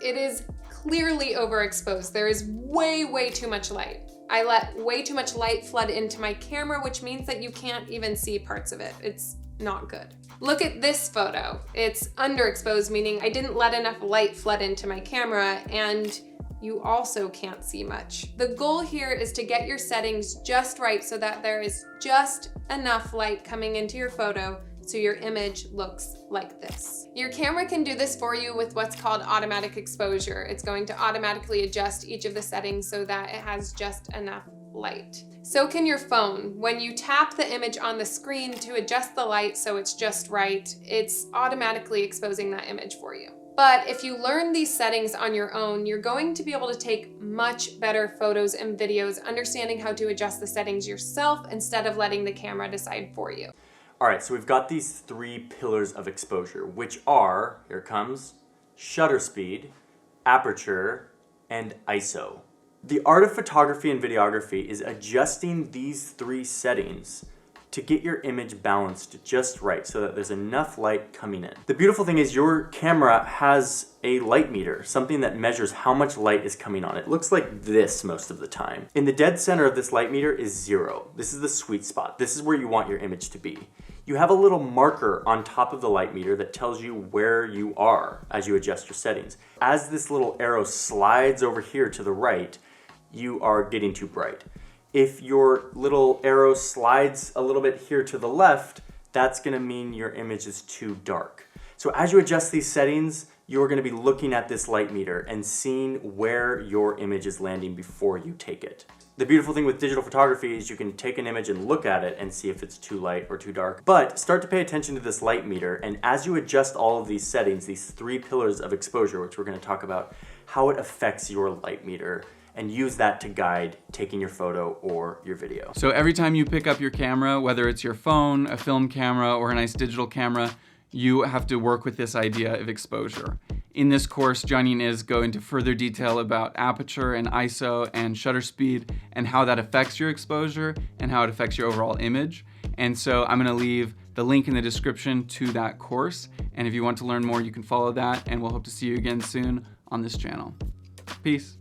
It is clearly overexposed. There is way too much light. I let way too much light flood into my camera, which means that you can't even see parts of it. It's not good. Look at this photo. It's underexposed, meaning I didn't let enough light flood into my camera, and you also can't see much. The goal here is to get your settings just right so that there is just enough light coming into your photo so your image looks like this. Your camera can do this for you with what's called automatic exposure. It's going to automatically adjust each of the settings so that it has just enough light. So can your phone. When you tap the image on the screen to adjust the light so it's just right, it's automatically exposing that image for you. But if you learn these settings on your own, you're going to be able to take much better photos and videos, understanding how to adjust the settings yourself instead of letting the camera decide for you. All right, so we've got these 3 pillars of exposure, which are, here it comes, shutter speed, aperture, and ISO. The art of photography and videography is adjusting these 3 settings to get your image balanced just right so that there's enough light coming in. The beautiful thing is your camera has a light meter, something that measures how much light is coming on. It looks like this most of the time. In the dead center of this light meter is 0. This is the sweet spot. This is where you want your image to be. You have a little marker on top of the light meter that tells you where you are as you adjust your settings. As this little arrow slides over here to the right, you are getting too bright. If your little arrow slides a little bit here to the left, that's gonna mean your image is too dark. So as you adjust these settings, you're gonna be looking at this light meter and seeing where your image is landing before you take it. The beautiful thing with digital photography is you can take an image and look at it and see if it's too light or too dark. But start to pay attention to this light meter, and as you adjust all of these settings, these 3 pillars of exposure, which we're gonna talk about, how it affects your light meter, and use that to guide taking your photo or your video. So every time you pick up your camera, whether it's your phone, a film camera, or a nice digital camera, you have to work with this idea of exposure. In this course, Johnny and Iz go into further detail about aperture and ISO and shutter speed and how that affects your exposure and how it affects your overall image. And so I'm gonna leave the link in the description to that course. And if you want to learn more, you can follow that, and we'll hope to see you again soon on this channel. Peace.